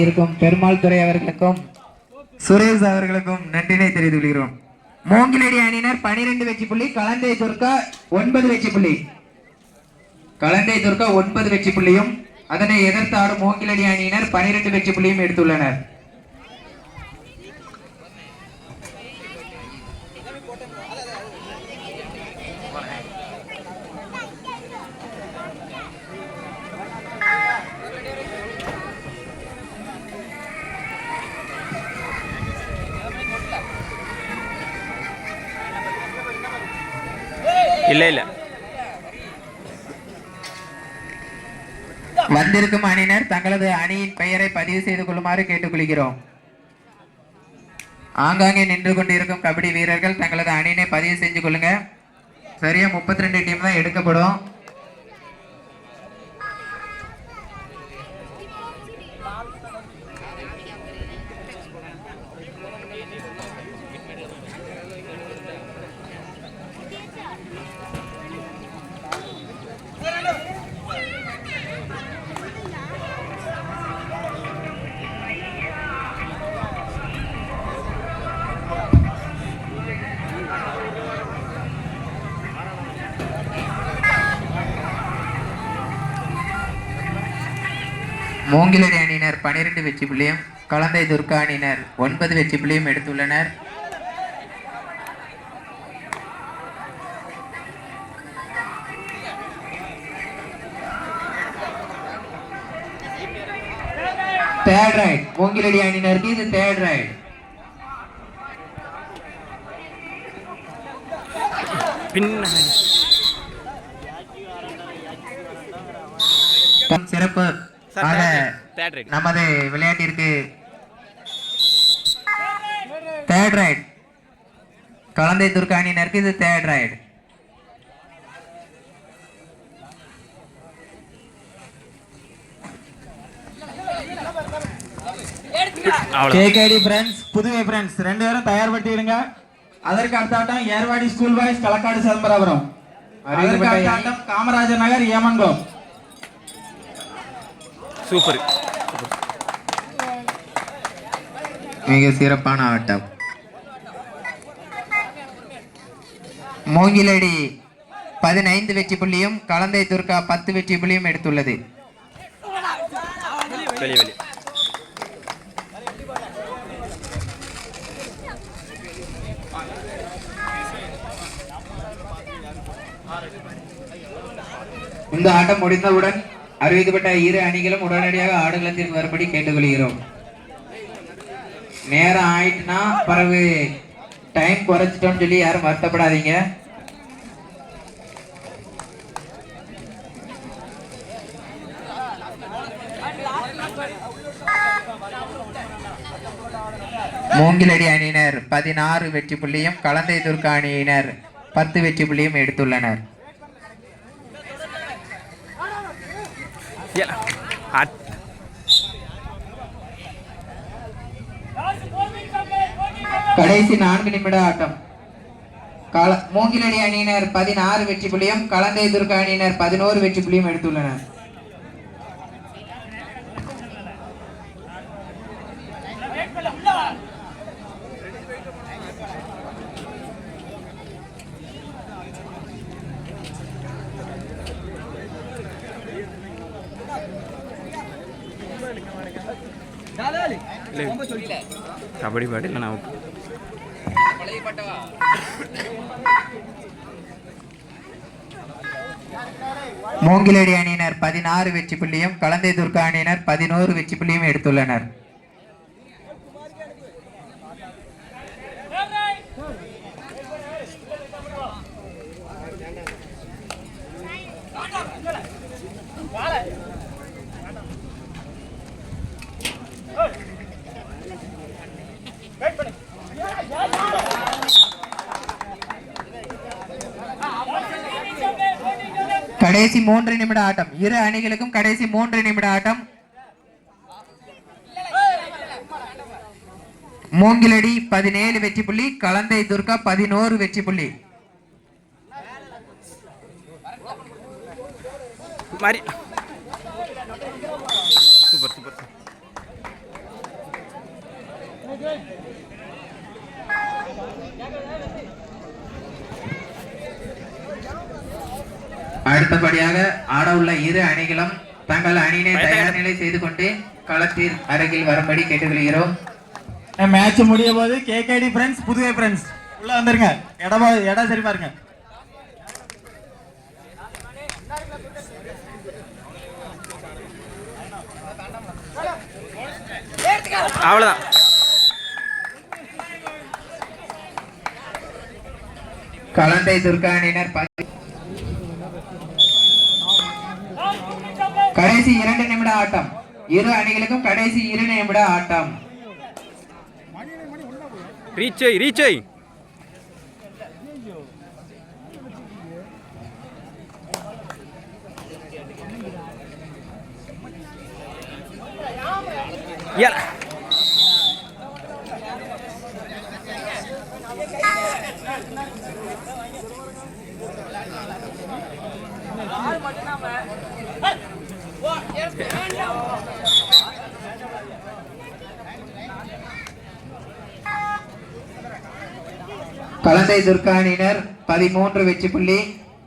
இருக்கும் பெருமாள் துறை அவர்களுக்கும் சுரேஷ் அவர்களுக்கும் நன்றினை தெரிவித்துக் கொள்கிறோம். மூங்கிலடி அணியினர் 12 வெற்றி புள்ளி, கலந்தை துர்கா 9 வெற்றி புள்ளி. கலந்தை துர்கா 9 வெற்றி புள்ளியும் அதனை எதிர்த்து ஆடும் மூங்கிலடி அணியினர் 12 வெற்றி புள்ளியும் எடுத்துள்ளனர். இல்ல வந்திருக்கும் அணியினர் தங்களது அணியின் பெயரை பதிவு செய்து கொள்ளுமாறு கேட்டுக்கொள்கிறோம். ஆங்காங்கே நின்று கொண்டிருக்கும் கபடி வீரர்கள் தங்களது அணியினை பதிவு செஞ்சு கொள்ளுங்க. சரியா 32 டீம் தான் எடுக்கப்படும். மூங்கிலடி அணியினர் 12 வெற்றி புள்ளியும், கலந்தை துர்கா அணியினர் 9 வெற்றி புள்ளியும் எடுத்துள்ளனர். தேர்ட் ரைட் மூங்கிலடி அணியினருக்கு இது தேர்ட் ரைட். சிறப்பு நமது விளையாட்டிற்கு தேர்ட் ரைட். கலந்தை துர்கா அணியினருக்கு இது third right. KKD friends, Puduvai friends 2 பேரும் தயார்படுத்திடுங்க. அதற்கு அடுத்த ஆட்டம் ஏர்வாடி ஸ்கூல் பாய்ஸ் களக்காடு சிதம்பரம். அதற்கு அடுத்த ஆட்டம் காமராஜர் நகர் ஏமன்கோம். சூப்பர், மிக சிறப்பான ஆட்டம். மூங்கிலடி 15 வெற்றி புள்ளியும், கலந்தை துர்கா 10 வெற்றி புள்ளியும் எடுத்துள்ளது. இந்த ஆட்டம் முடிந்தவுடன் அறிவிக்கப்பட்ட இரு அணிகளும் உடனடியாக ஆடுகளத்திற்கு வரும்படி கேட்டுக்கொள்கிறோம். நேரம் ஆயிட்டுனா பிறகு டைம் குறைச்சிட்டோம்னு சொல்லி யாரும் வருத்தப்படாதீங்க. மூங்கிலடி அணியினர் 16 வெற்றி புள்ளியும், கலந்தை துர்கா அணியினர் 10 வெற்றி புள்ளியும் எடுத்துள்ளனர். கடைசி 4 நிமிட ஆட்டம். மூங்கிலடி அணியினர் 16 வெற்றி புள்ளியும், கலந்தை துர்கா அணியினர் 11 வெற்றி புள்ளியும் எடுத்துள்ளனர். கபடி பாட்டு இல்லை நான் மூங்கிலடி அணியினர் 16 வெற்றி புள்ளியும், கலந்தை துர்கா அணியினர் 11 வெற்றி புள்ளியும் எடுத்துள்ளனர். கடைசி 3 நிமிட ஆட்டம். இரு அணிகளுக்கும் கடைசி 3 நிமிட ஆட்டம். மூங்கிலடி 17 வெற்றி புள்ளி, கலந்தை துர்கா 11 வெற்றி புள்ளி. மாறி சூப்பர் சூப்பர். அடுத்தபடியாக ஆட உள்ள இரு அணிகளும் தங்கள் அணியினை தயார் நிலை செய்து கொண்டு களத்தில் அருகில் வரும்படி கேட்டுக்கொள்கிறோம். மேட்ச் முடிய போது கேகேடி ஃப்ரெண்ட்ஸ் புதுவை ஃப்ரெண்ட்ஸ் உள்ள வந்துருங்க. இடம் சரி பாருங்க. அவ்வளோதான். கலந்தை துர்கா அணியினர் கடைசி 2 நிமிட ஆட்டம். இரு அணிகளுக்கும் கடைசி 2 நிமிட ஆட்டம். ரீச்சை ரீச்சை Yeah. கலந்தை துர்கா அணியினர் 13 வெற்றி புள்ளி,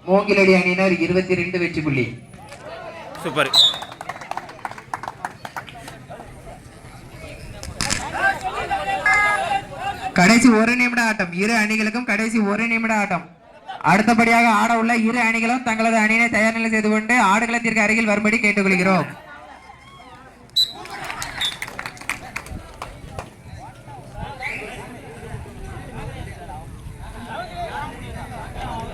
மூங்கிலடி அணியினர் 22 வெற்றி புள்ளி. சூப்பர். கடைசி 1 நிமிட ஆட்டம். இரு அணிகளுக்கும் கடைசி 1 நிமிட ஆட்டம். அடுத்தபடியாக ஆட உள்ள இரு அணிகளும் தங்களது அணியினை தயார் நிலை செய்து கொண்டு ஆடுகளத்திற்கு அருகில் வரும்படி கேட்டுக்கொள்கிறோம்.